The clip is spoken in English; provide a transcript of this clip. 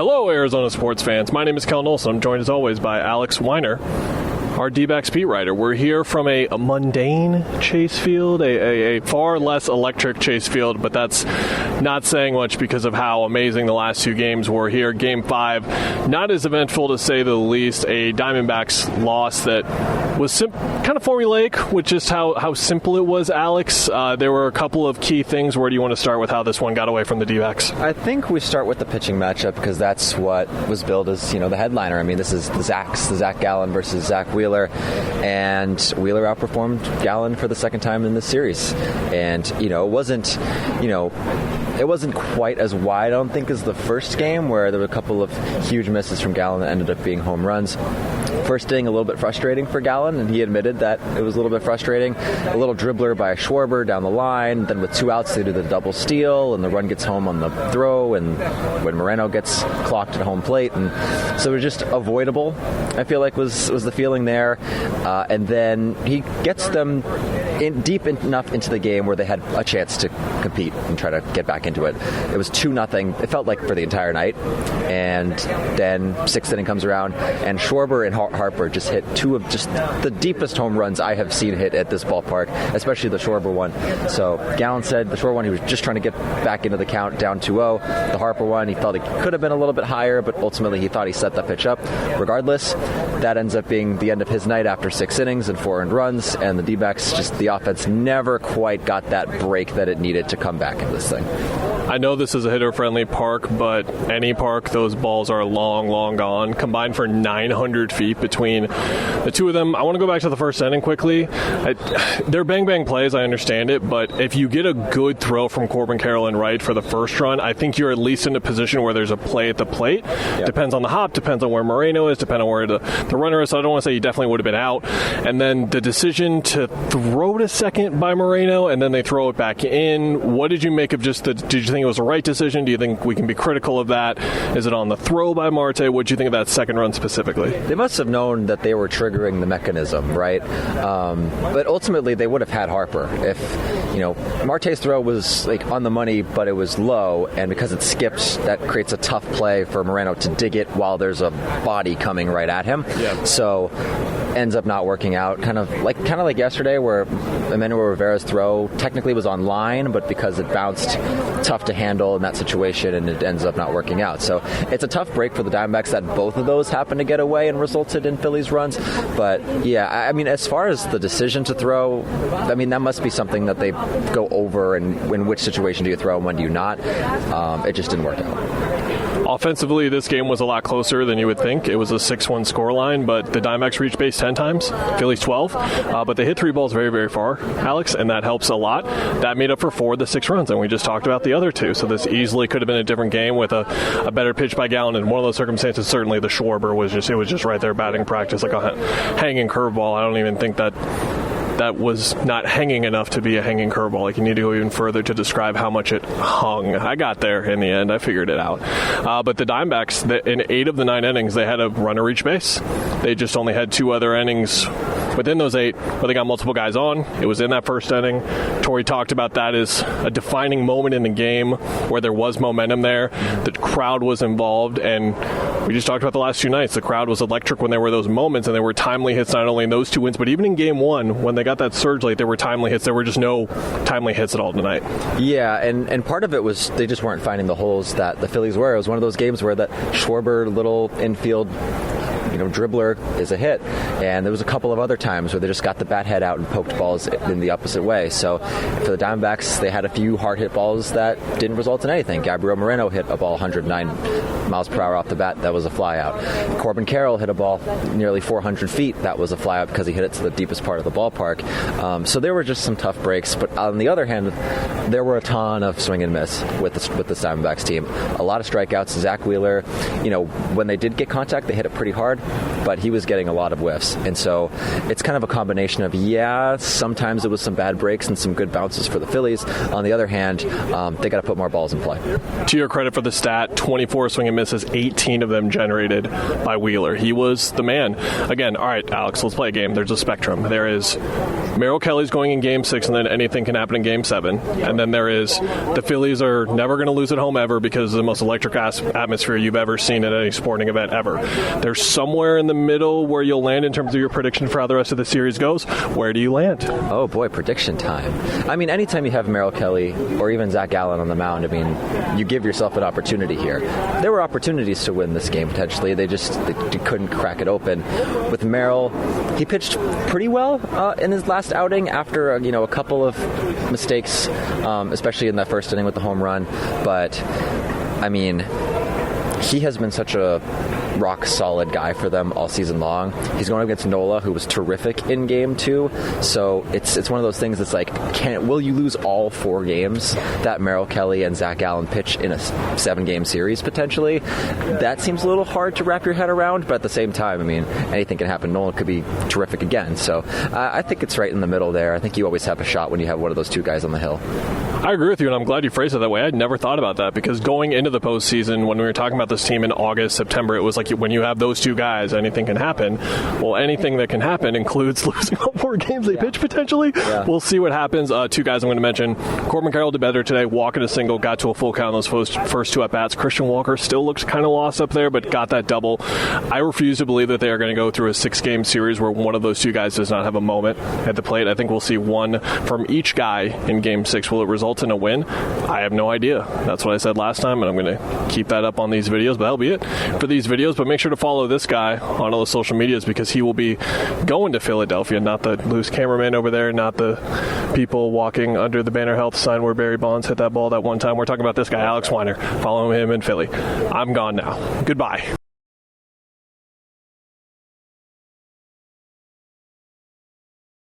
Hello, Arizona sports fans. My name is Kel Nolson. I'm joined as always by Alex Weiner, our D-backs beat writer. We're here from a mundane Chase Field, a far less electric Chase Field, but that's not saying much because of how amazing the last two games were here. Game 5, not as eventful to say the least. A Diamondbacks loss that was kind of formulaic, with just how simple it was, Alex. There were a couple of key things. Where do you want to start with how this one got away from the D-backs? I think we start with the pitching matchup because that's what was billed as, the headliner. I mean, this is the Zach Gallen versus Zach Wheeler, and Wheeler outperformed Gallen for the second time in this series. And, it wasn't quite as wide, I don't think, as the first game, where there were a couple of huge misses from Gallen that ended up being home runs. First inning, a little bit frustrating for Gallen, and he admitted that it was a little bit frustrating. A little dribbler by Schwarber down the line. Then with 2 outs, they do the double steal, and the run gets home on the throw, and when Moreno gets clocked at home plate. And so it was just avoidable, I feel like, was the feeling there. And then he gets them deep enough into the game where they had a chance to compete and try to get back into it. It was 2-0. It felt like for the entire night. And then 6th inning comes around, and Schwarber and Harper just hit 2 of just the deepest home runs I have seen hit at this ballpark, especially the Schwarber one. So Gallen said the Schwarber one, he was just trying to get back into the count, down 2-0. The Harper one, he felt it could have been a little bit higher, but ultimately he thought he set the pitch up. Regardless, that ends up being the end of his night after 6 innings and 4 earned runs, and the D-backs, just the offense never quite got that break that it needed to come back in this thing. I know this is a hitter-friendly park, but any park, those balls are long, long gone. Combined for 900 feet between the two of them. I want to go back to the first inning quickly. They're bang-bang plays, I understand it, but if you get a good throw from Corbin Carroll in right for the first run, I think you're at least in a position where there's a play at the plate. Yep. Depends on the hop, depends on where Moreno is, depends on where the runner is. So I don't want to say he definitely would have been out. And then the decision to throw to second by Moreno, and then they throw it back in. What did you make of just did you think it was the right decision? Do you think we can be critical of that? Is it on the throw by Marte? What do you think of that second run specifically? They must have known that they were triggering the mechanism, right? But ultimately, they would have had Harper. If, Marte's throw was on the money, but it was low, and because it skips, that creates a tough play for Moreno to dig it while there's a body coming right at him. Yeah. So ends up not working out. Kind of like yesterday, where Emmanuel Rivera's throw technically was on line, but because it bounced, tough to handle in that situation, and it ends up not working out. So it's a tough break for the Diamondbacks that both of those happened to get away and resulted in Phillies runs. But yeah, I mean, as far as the decision to throw, I mean, that must be something that they go over, and in which situation do you throw and when do you not. It just didn't work out. Offensively, this game was a lot closer than you would think. It was a 6-1 scoreline, but the Diamondbacks reached base 10 times, Phillies 12. But they hit 3 balls very, very far, Alex, and that helps a lot. That made up for 4 of the 6 runs, and we just talked about the other 2. So this easily could have been a different game with a better pitch by Gallen. In one of those circumstances, certainly the Schwarber was just right there batting practice, like a hanging curveball. I don't even think that was not hanging enough to be a hanging curveball. Like, you need to go even further to describe how much it hung. I got there in the end. I figured it out. But the Diamondbacks, in 8 of the 9 innings, they had a runner reach base. They just only had 2 other innings within those 8, but they got multiple guys on. It was in that first inning. Torrey talked about that as a defining moment in the game where there was momentum there. The crowd was involved, and we just talked about the last 2 nights. The crowd was electric when there were those moments, and there were timely hits not only in those 2 wins, but even in Game 1 when they got that surge late, there were timely hits. There were just no timely hits at all tonight. Yeah, and part of it was they just weren't finding the holes that the Phillies were. It was one of those games where that Schwarber little infield dribbler is a hit. And there was a couple of other times where they just got the bat head out and poked balls in the opposite way. So for the Diamondbacks, they had a few hard hit balls that didn't result in anything. Gabriel Moreno hit a ball 109 miles per hour off the bat. That was a fly out. Corbin Carroll hit a ball nearly 400 feet. That was a fly out because he hit it to the deepest part of the ballpark. So there were just some tough breaks. But on the other hand, there were a ton of swing and miss with the Diamondbacks team. A lot of strikeouts. Zach Wheeler, when they did get contact, they hit it pretty hard, but he was getting a lot of whiffs. And so it's kind of a combination of, sometimes it was some bad breaks and some good bounces for the Phillies. On the other hand, they got to put more balls in play. To your credit for the stat, 24 swing and misses, 18 of them generated by Wheeler. He was the man. Again, all right, Alex, let's play a game. There's a spectrum. There is Merrill Kelly's going in Game 6, and then anything can happen in Game 7. And And then there is the Phillies are never going to lose at home ever because of the most electric atmosphere you've ever seen at any sporting event ever. There's somewhere in the middle where you'll land in terms of your prediction for how the rest of the series goes. Where do you land? Oh boy, prediction time. I mean, anytime you have Merrill Kelly or even Zach Gallen on the mound, I mean, you give yourself an opportunity here. There were opportunities to win this game potentially. They couldn't crack it open. With Merrill, he pitched pretty well in his last outing after a couple of mistakes, especially in that first inning with the home run. But I mean, he has been such a rock solid guy for them all season long. He's going against Nola, who was terrific in game 2. So it's one of those things that's like, will you lose all 4 games that Merrill Kelly and Zach Gallen pitch in a 7-game series potentially? That seems a little hard to wrap your head around, but at the same time, I mean, anything can happen. Nola could be terrific again. So I think it's right in the middle there. I think you always have a shot when you have one of those 2 guys on the hill. I agree with you, and I'm glad you phrased it that way. I'd never thought about that because going into the postseason, when we were talking about this team in August, September, it was like when you have those 2 guys, anything can happen. Well, anything that can happen includes losing all 4 games they pitch potentially. Yeah. We'll see what happens. 2 guys I'm going to mention. Corbin Carroll did better today, walking a single, got to a full count on those first 2 at-bats. Christian Walker still looks kind of lost up there, but got that double. I refuse to believe that they are going to go through a 6-game series where one of those 2 guys does not have a moment at the plate. I think we'll see one from each guy in Game 6. Will it result in a win? I have no idea. That's what I said last time, and I'm going to keep that up on these videos, but that'll be it for these videos. But make sure to follow this guy on all the social medias because he will be going to Philadelphia, not the loose cameraman over there, not the people walking under the Banner Health sign where Barry Bonds hit that ball that one time. We're talking about this guy, Alex Weiner. Follow him in Philly. I'm gone now. Goodbye.